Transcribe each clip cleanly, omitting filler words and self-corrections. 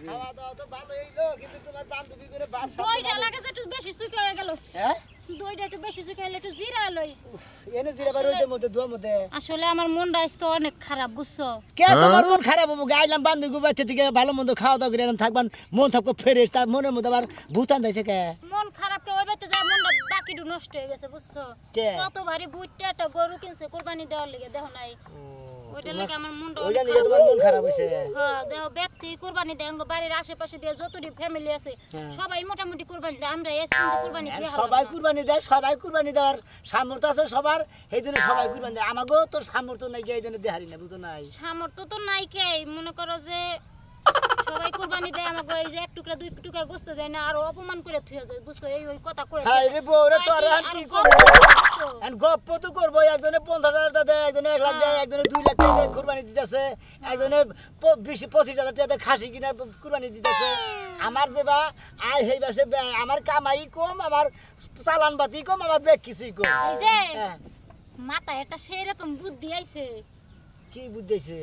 খাওয়া দাওয়া তো ভালো হইলো কিন্তু তোমার বান্ধবী করে বাপ দইটা লাগে যে একটু বেশি শুকিয়ে হয়ে গেল হ্যাঁ দইটা একটু বেশি শুকিয়ে হলে একটু জিরা লই এনে জিরা বার হইতে মধ্যে দুয়া মধ্যে আসলে আমার মনটা আজকে অনেক খারাপ বুঝছো কে তোমার মন খারাপ হবো গাইলাম বান্ধবী বাচ্চা থেকে ভালো মন্দ খাওয়া দাওয়া করে এলাম থাকবান মন থাকবো ফ্রেশ তার মনের মধ্যে আবার ভূতান দিয়েছে কে মন খারাপ কে ওই বাইতে যায় মনটা বাকিটু নষ্ট হয়ে গেছে বুঝছো কে? কত ভারী বুইটা একটা গরু কিনছে কুরবানি দেওয়ার লাগে দেখো নাই ওইটা লাগে আমার মনটা ওইটা অনেক নিয়ে তোমার মন খারাপ হইছে হ্যাঁ দেখো ব্যক্তি কুরবানি দেয় আমাদের বাড়ির আশেপাশে দিয়ে যতটি ফ্যামিলি আছে সবাই মোটামুটি কুরবানি দেয় আমরা এস কিন্তু কুরবানি দিয়ে সবাই কুরবানি দেয় সবাই কুরবানি দেওয়ার সামর্থ্য আছে সবার এই জন্য সবাই কুরবানি দেয় আমাকেও তো সামর্থ্য নাই এই জন্য দেহারি না বুঝো নাই সামর্থ্য তো নাই কে মনে করো যে সবাই কুরবানি দেয় আমাকে এই যে এক টুকরা দুই টুকরা গোস্ত দেয় না আর অপমান করে থুয়ে যায় বুঝছো এই ওই কথা কই হাই রে বউরে তো আর কি করব এন্ড গপ্প তো করব একজনে 50,000 দেয় একজনে 1 লাখ দেয় একজনে 2 লাখ টাকা দেয় কুরবানি দিতেছে একজনে 20-25,000 টাকা খাসি কিনা কুরবানি দিতেছে আমার দেবা আই হেই বাসে আমার কামাই কম আমার চালান বাতি কম আমার বেক কিছুই কম এই যে মাথায় একটা সেই রকম বুদ্ধি আইছে কি বুঝাইছে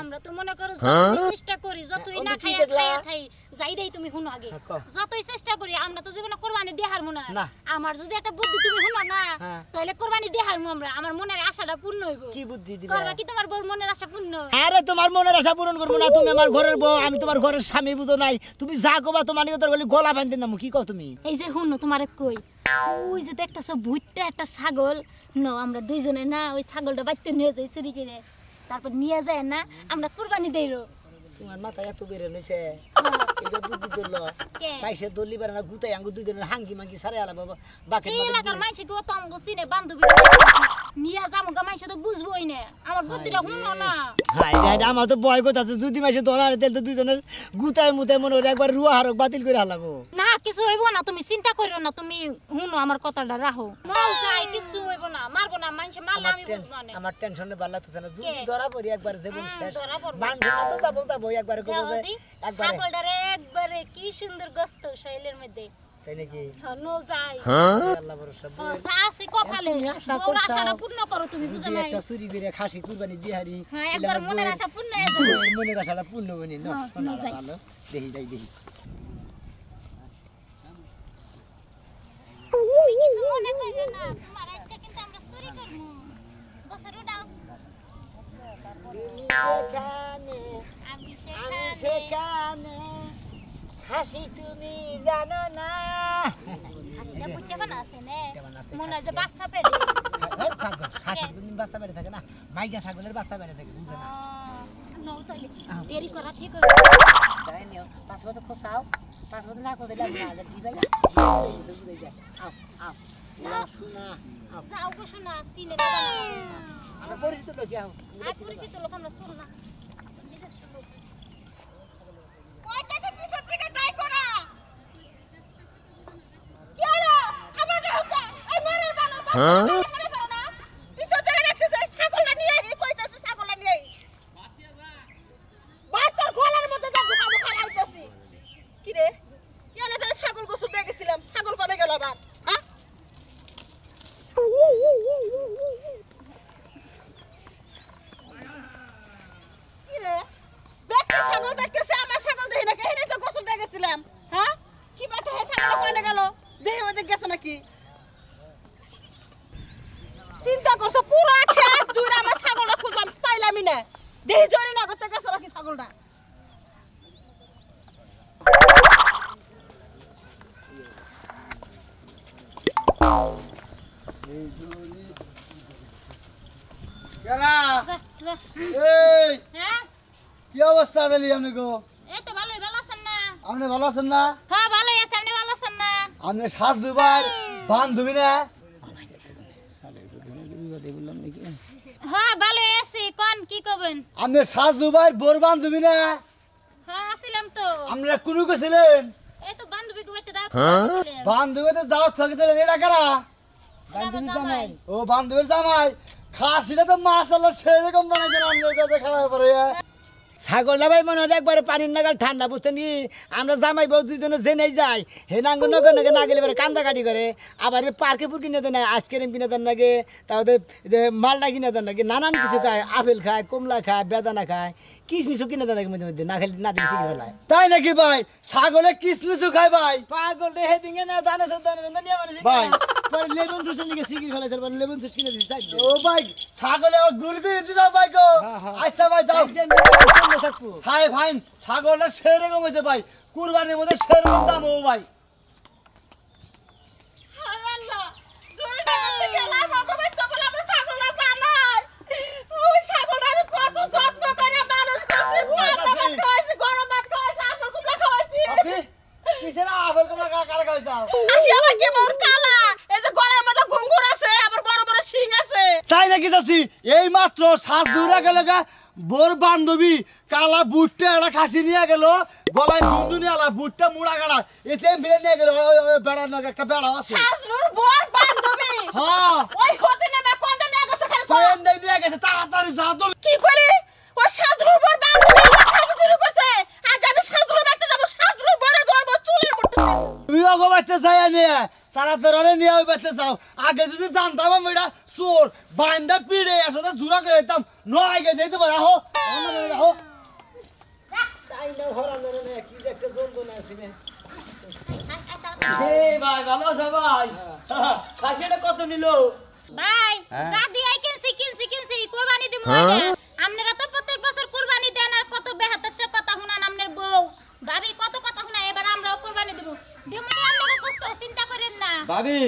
আমরা তো মনে করো যতই চেষ্টা করি যতই না খাইয়া খাইয়া খাই যাইরাই তুমি শুনো আগে যতই চেষ্টা করি আমরা তো জীবনে কুরবানি দেহার মনে না আমার যদি একটা বুদ্ধি তুমি শুনো না তাহলে কুরবানি দেহার আমরা আমার মনের আশাটা পূর্ণ হইব কি বুদ্ধি দিবে করবা কি তোমার বউর মনের আশা পূর্ণ আরে তোমার মনের আশা পূরণ করব না তুমি আমার ঘরের বউ আমি তোমার ঘরের স্বামী বুঝো নাই তুমি যা কবা তোমার নিয়ে তোর গলা বাঁধতে নামু কি কও তুমি এই যে শুনো তোমারে কই ওই যে দেখতাছো ভুট্টা একটা ছাগল ন আমরা দুইজনে না ওই ছাগলটা বাইতে নিয়ে যাই চুরি করে তারপর নিয়ে যায় না আমরা কুরবানি দেইরো তোমার মাথা এত বেরে নইছে এইবার বুদ্ধি দিলো পয়সা দলি বারে না গুতাই আঙ্গু দুই দিনের হাঙ্গি মাঙ্গি সারে আলা বাবা বাকি এই এলাকার মাইছে কি তো আমগো সিনে বান্ধবী নিয়ে যামু গা মাইছে তো বুঝবই না আমার বুদ্ধিটা শুনো না হাই হাই আমার তো ভয় কথা আছে যদি মাইছে ধরা তেল তো দুইজনের গুতাই মুতাই মনে হরে একবার রুয়া হারক বাতিল করে হালাবো না কিছু হইব না তুমি চিন্তা করিও না তুমি শুনো আমার কথাটা রাখো না যাই কিছু হইব না মারবো না মাইছে মারলে আমি বুঝবো না আমার টেনশনে ভালো লাগতেছে না যদি ধরা পড়ি একবার জীবন শেষ বান্ধব না তো যাবো একবারে কবো যে একবারে ছাগলটারে একবারে কি সুন্দর গোস্ত শৈলের মধ্যে তাই নাকি নো যাই আল্লাহ ভরসা যা আছে কপালে মোর আশাটা পূর্ণ করো তুমি বুঝো যদি না একটা চুরি করে খাসি কুরবানি দিহারি হ্যাঁ একবার মনের আশা পূর্ণ হয়ে যাবে মনের আশাটা পূর্ণ হয়নি না ভালো দেখি যাই দেখি তুমি কিছু মনে করবে না তোমার আজকে কিন্তু আমরা চুরি করব গোসর উড়াও আমি সেখানে হাসি তুমি জানো না হাসিটা বুঝতে পারো আছে নে মনে হয় যে বাচ্চা পেলে হাসি কোনদিন বাচ্চা বেড়ে থাকে না মাইকা ছাগলের বাচ্চা বেড়ে থাকে বুঝছো না নো তাইলে দেরি করা ঠিক হবে তাই নিও 5 বছর খোসাও 5 বছর না করে দিলাম না ঠিক আছে আও আও যাও শোনা যাও গো শোনা সিনে আমরা পরিচিত লোক যাও আর পরিচিত লোক আমরা শুন না নিজের শুনো ওইটাকে পিছন থেকে ট্রাই করা কি হলো আমার ঢোকা এই মরের বানো না পিছন থেকে রাখতেছে ছাগলটা নিয়ে এই কইতাছে ছাগলটা নিয়ে ভাই তোর গলার মধ্যে যা ঢোকাবো খাইতাছি কি রে কি হলো তোর ছাগল গোসল দিয়ে গেছিলাম ছাগল কোনে গেল আবার হ্যাঁ কি রে ব্যক্তি ছাগল দেখতেছে আমার ছাগল দেখি নাকি এই তো গোসল দিয়ে গেছিলাম হ্যাঁ কি বাটা হে ছাগল কোনে গেল দেহে ওদের গেছে নাকি চিন্তা করছো পুরো খেত জুড়ে আমার ছাগলটা খুঁজলাম পাইলামই না দেহি জরি না করতে গেছে নাকি ছাগলটা কেরা যা এই হ্যাঁ কি অবস্থা দিলি আপনি গো এই তো ভালো আছেন না আপনি ভালো আছেন না হ্যাঁ ভালো আছে আপনি ভালো আছেন না আপনি শ্বাস দুবার বান্ধবী না হ্যাঁ ভালো আছি কোন কি করবেন আপনি শ্বাস দুবার বোর বান্ধবী না হ্যাঁ আসিলাম তো আপনারা কোনো গেছিলেন এই তো বান্ধবী কো বাইতে দাওয়াত করেছিলেন বান্ধবীতে দাওয়াত থাকিতে এটা কারা বান্ধবী জামাই ও বান্ধবীর জামাই খাসিটা তো মাশাআল্লাহ সেরকম বানাইছেন আমরা খাওয়া পরে ছাগলটা ভাই মনে হয় একবারে পানির নাগাল ঠান্ডা বুঝছেন কি আমরা জামাই বউ দুজনে জেনেই যাই হে নাঙ্গ নগে নগে না গেলে কান্দা কাটি করে আবার পার্কে পুর কিনে দেন আইসক্রিম কিনে দেন নাকি তাহলে মালটা কিনে দেন নাকি নানান কিছু খায় আপেল খায় কমলা খায় বেদানা খায় কিসমিসও কিনে দেয় মধ্যে মধ্যে না খেলে না দিলে চিকেন ফেলায় তাই নাকি ভাই ছাগলে কিসমিসও খায় ভাই পাগল রে হেদিকে না দানা তো দানা নিয়ে মানে ভাই। পরে লেবুন জুস নিয়ে চিকেন ফেলায় তারপর লেবুন জুস কিনে দিছি সাইড ও ভাই ছাগলে গুড়গুড়ি দিতে ভাই গো আচ্ছা ভাই যাও থাকবো হাই ভাই ছাগলটা সেরকম হয়েছে ভাই কুরবানির মধ্যে সেরকম দাম ও ভাই হায় আল্লাহ জোরে ডাকতে গেলাম ভগবান তো বলে আমার ছাগলটা জানাই ওই ছাগলটা আমি কত যত্ন করে মানুষ করছি পান্তা ভাত খাওয়াইছি গরম ভাত খাওয়াইছি আপেল কুমড়া খাওয়াইছি আসি কিসের আপেল কমলা কারা খাইছাও আসি আবার কেমন কালা এই যে গলার মধ্যে ঘুঙ্গুর আছে আবার বড় বড় শিং আছে তাই নাকি যাচ্ছি এই মাত্র শ্বাস দূরে গেল গা বোর বান্ধবী কালা বুটটা একটা খাসি নিয়ে গেল গলায় ঝুনঝুনি আলা বুটটা মুড়া গাড়া এতে মিলে নিয়ে গেল বেড়ার নাকি একটা বেড়া আছে শাজনুর বর বান্ধবী হ্যাঁ ওই হতে নেমে কোন নিয়ে গেছে খালি কোন দেই নিয়ে গেছে তাড়াতাড়ি যা তো কি কইলি ও শাজনুর বর বান্ধবী আমার ছাগল চুরি করছে আগে আমি শাজনুর বাড়িতে যাব শাজনুর বরে ধরবো চুলের মধ্যে যাব তুই ওগো বাচ্চা যায় নিয়ে তাড়াতাড়ি নিয়ে ওই বাচ্চা যাও আগে যদি জানতাম আমি এটা চোর বান্দা পিড়ে আসলে জুরা করে দিতাম নয় গে দিতে পারে রাহো রাহো তাই না হরান না কি যে একটা যন্ত্রণা আছে রে এই ভাই ভালো আছে ভাই খাসিটা কত নিলো ভাই সাদি আই কিনছি কুরবানি দিমু আপনারা তো প্রত্যেক বছর কুরবানি দেন আর কত বেহাতের কথা শুনান আপনার বউ ভাবি কত কথা শুনা এবার আমরাও কুরবানি দেব দেমনি আপনারা কষ্ট চিন্তা করেন না ভাবি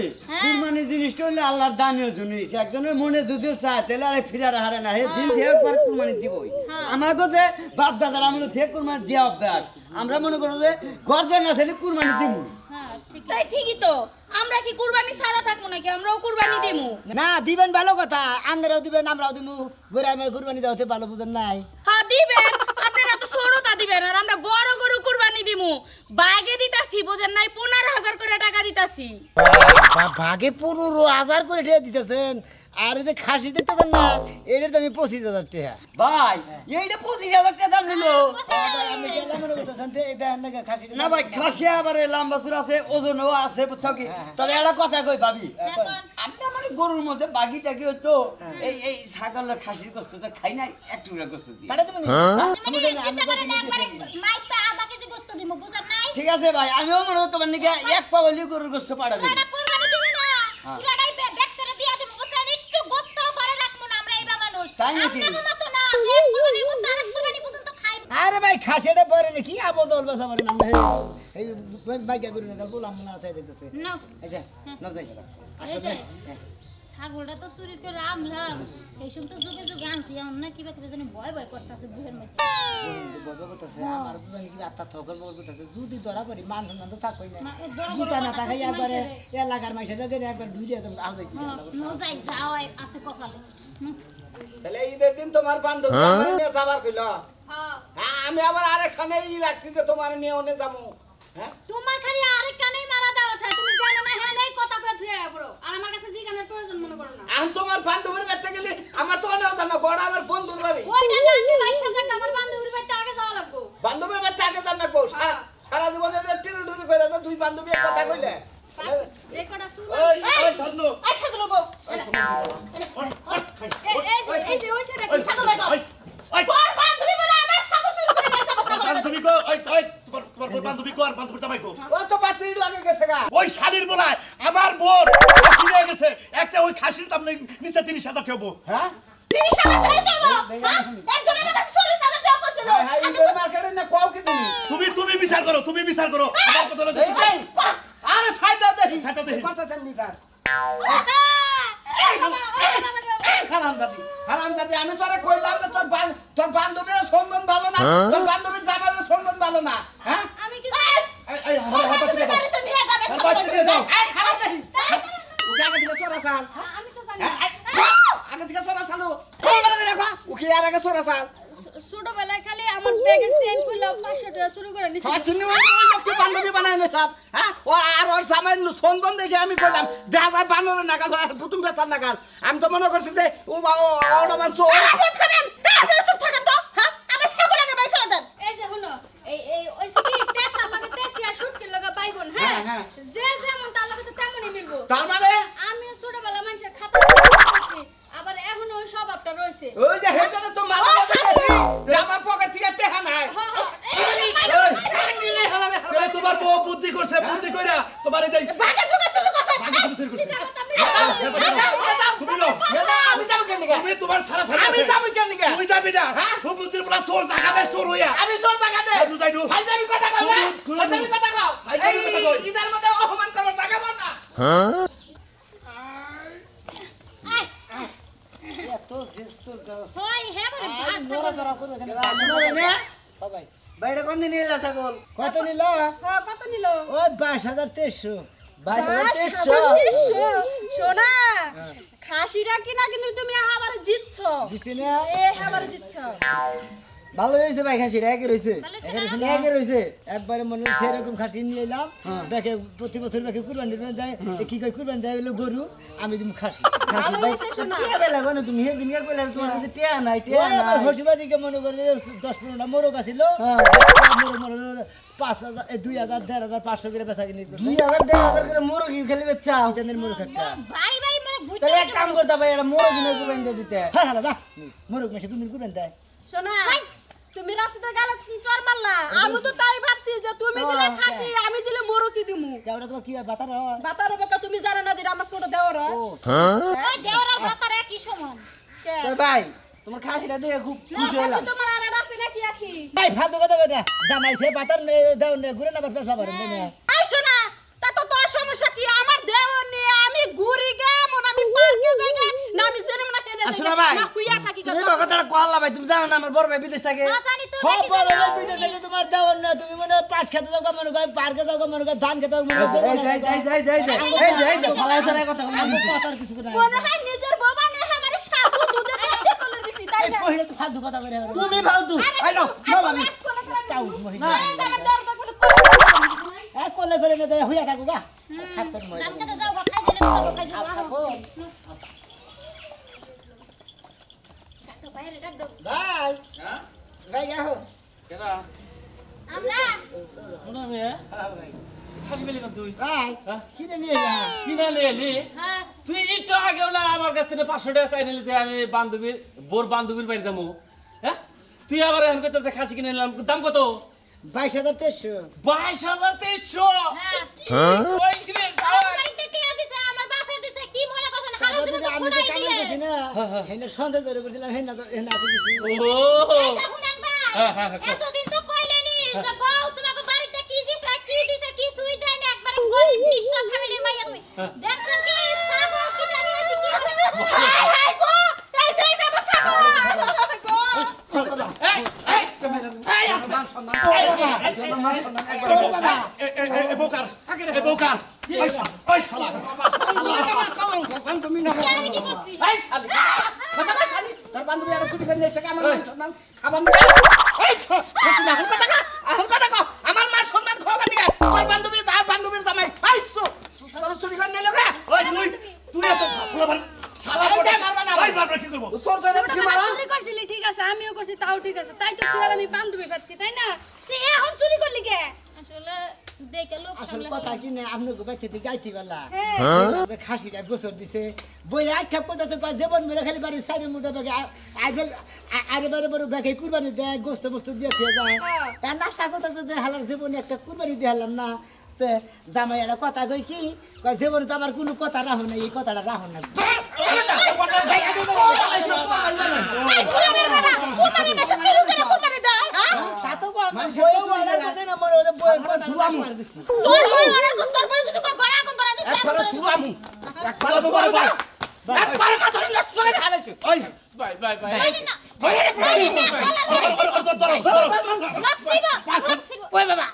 কুরবানি জিনিসটা হলে আল্লাহর দানীয় জিনিস একজনের মনে যদিও চায় তাহলে আর ফিরার হারে না হে দিন থেকে পর কুরবানি দিবই আমার কাছে বাপ দাদার আমলে থেকে কুরবানি দেওয়া অভ্যাস আমরা মনে করো যে ঘর ঘর না থাকলে কুরবানি দিব হ্যাঁ ঠিক তাই ঠিকই তো আমরা কি কুরবানি ছাড়া থাকবো নাকি আমরাও কুরবানি দেবো না দিবেন ভালো কথা আপনারাও দিবেন আমরাও দিমু গরিবে কুরবানি দাওতে ভালো বুঝেন নাই হ্যাঁ দিবেন আপনারা তো ছোটটা দিবেন আর আমরা বড় গরু কুরবানি দিমু বাইগে দিতাছি বুঝেন নাই 15,000 করে টাকা দিতাছি ভাগে 15,000 করে টাকা দিতেছেন আর এই যে খাসি দিতেছেন না এর দামই 25,000 টাকা ভাই এইটা 25,000 টাকা দাম নিল আমি গেলাম মনে করতেছেন এই দেন না খাসি না ভাই খাসি আবার লম্বা চূড়া আছে ওজনও আছে বুঝছো কি তবে একটা কথা কই ভাবি আমরা মানে গরুর মধ্যে বাগি টাকি হতো এই ছাগলের খাসির গোশত তো খাই না একটু গোশত দিই পাঠাতে তুমি চিন্তা করেন একবারে মাইপা আধা কেজি গোশত দিমু বুঝেন নাই ঠিক আছে ভাই আমিও মনে হতো মানে এক পাওয়ালি গরুর গোশত পাড়া দিই এটা কুরবানি দিবে না পুরাটাই ব্যক্তিরে দিয়া দিমু বুঝেন একটু গোশত করে রাখমু না আমরা এইবা মানুষ তাই নাকি? আপনাদের মত না যে কুরবানির গোশত আর কুরবানি পর্যন্ত খাই আরে ভাই খাসিটা পরে না কি আবল দল বাসা পারেন আমরা এই বাইকা করে না বললাম না তাই দিতেছে নাও আচ্ছা না যাই এই আসলে যে, ছাগলটা তো চুরি করে আনলাম এই সময় তো যুগে যুগে আনছি এখন না কিবা কিবা জানি ভয় ভয় করতেছে বুহের মধ্যে বলবো করতেছে আমার তো জানি কি আত্মা ঠকর বলবো করতেছে যদি ধরা পড়ি মান সম্মান তো থাকবই না না, এ বড় বড় গুতা না কথা থাকাই কইছে একবারে মানুষেরে। এলাকার মাইসের লোকের একবার ধুইরে একদম আহ যাইতে যাই যাও আছে কপালে তাহলে ঈদের দিন তোমার বান্ধবী আমার নিয়ে যাবার কইল হ্যাঁ আমি আবার আরেকখানে রাখছি যে তোমার নিয়ে ওনে যাবো হ্যাঁ তোমার খালি আরেক কানেই মারা দেওয়া থাকে তুমি জানো না হ্যাঁ নেই কথা কয়ে থুয়ে পড়ো আর আমার কাছে জিগানের প্রয়োজন মনে করো না আমি তোমার বান্ধবীর বাড়িতে গেলে আমার তো অনেক জানো বড় আমার বন্ধুর বাড়ি ওইটা জানতে বাইশা যাক আমার বান্ধবীর বাড়িতে আগে যাওয়া লাগবো বান্ধবীর বাড়িতে আগে জান রাখবো সারা জীবনে যে টিরু টিরু করে তো দুই বান্ধবী এক কথা কইলে যে কটা শুরু এই সাধু এই শাজনুর বউ এই যে ওই সেটা কি ছাগল বাইকা তোর বান্ধবী বলে আমার ছাগল চুরি করে নিয়ে যাবো ছাগল বান্ধবী কো ওই তোমার বান্ধবী কো আর বান্ধবী জামাই কো ও তো বাতিল আগে গেছে গা ওই শালির বলায় আমার বোন খাসি নিয়ে গেছে একটা ওই খাসির দাম নিচে 30,000 টাকা হ্যাঁ 30,000 টাকা দেবো হ্যাঁ একজনের কাছে 40,000 টাকা কইছিল হ্যাঁ হ্যাঁ ঈদের মার্কেটে না কও কি তুমি বিচার করো আমার কথা না এই আরে সাইডা দেখি সাইডা দেখি। করতেছেন বিচার হারামজাদি আমি তোরে কইলাম যে তোর বান্ধবীর সম্মান ভালো না তোর বান্ধবীর জামাইয়ের সম্মান ভালো না হ্যাঁ আমি কি এই তুমি বাড়িতে নিয়ে যাবে বাচ্চা দিয়ে দাও এই খারাপ দেখি ওকে আগে থেকে চোরা চাল আমি তো জানি আগে থেকে চোরা চালু কই করে রাখো ওকে আর আগে চোরা চাল ছোটবেলায় খালি আমার ব্যাগের চেইন খুললা 500 টাকা শুরু করে নিছি চিনি ওই লোককে বান্ধবী বানায় না সাথ হ্যাঁ ও আর ওর সামাই সম্বন্ধ দেখে আমি কইলাম দেখা যায় বানরের নাগাল আর পুতুম বেচার নাগাল আমি তো মনে করছি যে ও ওটা মানুষ থাকেন চুপ থাকেন তো হ্যাঁ আমার ছাগল আগে বাই করে দেন এই যে হলো এই ওই কি টেসা লাগে টেসি আর শুটকি লাগা বাইগুন হ্যাঁ হ্যাঁ। যে যেমন তার লাগে তো তেমনই মিলবো তার মানে আমি ছোটবেলা মানুষের খাতা করছি আবার এখন ওই স্বভাবটা রয়েছে ওই যে হেজনে তো মাথা যে আমার পকেট থেকে চোর জায়গাতে চোর হইয়া আমি চোর জায়গাতে আমি যাইনু ফাইজামি কথা কও না ফাইজামি কথা কও ফাইজামি কথা কই। ইদার মধ্যে অপমান করার জায়গা পাও না এত ডিস্টার্ব দাও হয় হ্যাঁ বলে ভাত জোরা জোরা করবে না সবাই বাইরে কোন দিন এলা ছাগল কত নিলা হ্যাঁ কত নিল ওই 22,300 22,300 শোনা খাসিটা কিনা কিন্তু তুমি আমারে জিতছ জিতি না এ আমারে জিতছ ভালো হয়েছে ভাই খাসিটা একে রয়েছে একে রয়েছে একবারে মনে হয় সেরকম খাসি নিয়ে এলাম দেখে প্রতি বছর দেখে কুরবানি দেয় কি কই কুরবানি দেয় হলো গরু আমি তুমি খাসি খাসি ভাই টিয়া বেলা কোন তুমি সেদিন এক বেলা তোমার কাছে টিয়া নাই টিয়া ওই আমার নাই হসিবাদিকে মনে করে 10-15টা মোরগ আছিল মোরগ মনে 5,000 2,000 1,500 করে বেচা কিনি 2,000 করে মুরগি খেলে বেচা তেনের মোরগ একটা ভাই ভাই মানে বুঝতে তাহলে এক কাম করতে ভাই এটা মুরগি না কুবেন দিতে হ্যাঁ হ্যাঁ যা মোরগ মেশে কোনদিন কুরবানি দেয় শোনা তুমি রাস্তাতে গেলে চর মারলা আমি তো তাই ভাবছি যে তুমি দিলে খাসি আমি দিলে মোরকি দিমু কেওড়া তোমার কি বাতার হয় বাতার বাকা তুমি জানো না যে আমার ছোট দেওর ওই দেওরার বাতারে কি সমান কে তো ভাই তোমার খাসিটা দেখে খুব খুশি হলাম তোমার আর আছে নাকি আখি ভাই ফালতু কথা কইটা জামাইছে বাতার দাও নে ঘুরে না পেছা পারেন না আই শোনা তা তো তোর সমস্যা কি আমার দেওর নিয়ে আমি ঘুরি গে মন আমি পার্কে যাই গে না আমি জেনে না হেনে আসলে ভাই না হুইয়া থাকি গে তুমি কথাটা কল্লা ভাই তুমি জানো না আমার বড় ভাই বিদেশ থাকে না জানি তো হো পরে বিদেশ থেকে তোমার দাও না তুমি মনে পাট খেতে যাও মনে কর পার্কে যাও মনে কর ধান খেতে যাও মনে কর এই ভালো আছে না কথা কথার কিছু না মনে হয় নিজের বাবা নে আমারে সাবু দুধে কাটতে কলে দিছি তাই না কইলে তো ফালতু কথা করে তুমি ফালতু আই নাও আমি চাউ মহিলা আমার দরকার বলে এ কোলে করে না দেয় হইয়া থাকো গা খাচ্ছেন মহিলা ধান খেতে যাও খাই দিলে তো খাই যাও থাকো তো বাইরে রাখ দাও ভাই ভাই যাও কেডা আমরা কোনা মে খাসি বেলি তুই ভাই কিনে নিয়ে যা কিনা লেলি হ্যাঁ তুই একটু আগে না আমার কাছ থেকে 500 টাকা চাই নিলি আমি বান্ধবীর বোর বান্ধবীর বাড়ি যাবো হ্যাঁ তুই আবার এখন কইতেছে খাসি কিনে নিলাম দাম কত 22,300 22,300 হ্যাঁ ওই কিনে আমার বাড়িতে টিয়া দিছে আমার বাপে দিছে কি মনে করছেন হারা তারপর দিন যদি আমি যে ফোনাই কামাই করছি দিলে না হেনে সন্দেহ ধরে করছিলাম হেনা তো দিছি ও এই দেখুন ভাই এতদিন তো কইলেনি যে বউ তোমাকে বাড়িতে কি দিছে কি সুই দেন একবারে গরিব নিঃস্ব ফ্যামিলির মাইয়া তুমি দেখছেন কি ছাগল কি জানি আছে কি হাই গো এই যে আমার সাগর বাবা গো এ বোকার এ বোকার ওই শালা আমি কি করছি এই শালি কথা কই শালি তোর বান্ধবী আর ছুটি করে নিয়েছে আমার মান সম্মান খাবার না এই তুমি এখন কথা কও এখন কথা কও আমার মান সম্মান খাবার নিয়ে তোর বান্ধবী তার বান্ধবীর জামাই আইছো তোর ছুটি করে নিয়ে লগা ওই তুই এত ফুলাবার শালা এই করে মারবা না ওই বাবা কি করব চোর করে কি মারা চুরি করছিলি ঠিক আছে আমিও করছি তাও ঠিক আছে তাই তো তুই আর আমি বান্ধবী পাচ্ছি তাই না তুই এখন চুরি করলি কে আসলে দেখে লোক আসল সামলে কথা কি না আপনি গোবাই থেকে গাইতে গেলা খাসিটা গোসর দিছে বই আখ্যাপ করতে কয় জীবন মেরে খালি বাড়ির সাইডের মুদ্রা ব্যাগে আরে বারে বড় ব্যাগে কুরবানি দেয় গোস্ত মোস্ত দিয়েছে যায় তার নাশা করতেছে যে হালার জীবনে একটা কুরবানি দিয়ে হারলাম না তে জামাই একটা কথা কই কি কয় জীবনে তো আমার কোনো কথা রাখো না এই কথাটা রাখো না কুরবানি মেশে চুরি করে কুরবানি দেয় হ্যাঁ তা তো বই অর্ডার করতে না মনে ওদের বইয়ের কথা মার দিছি তোর বই অর্ডার করছ তোর বই যদি কই ঘরে আগুন ধরে যদি আগুন ধরে ফুলামু ফুলাবো বাবা একবার মাথা লক্ষ্য করে হালাইছে ওই বাই বাই বাই না ধরো রাখছিবা ওই বাবা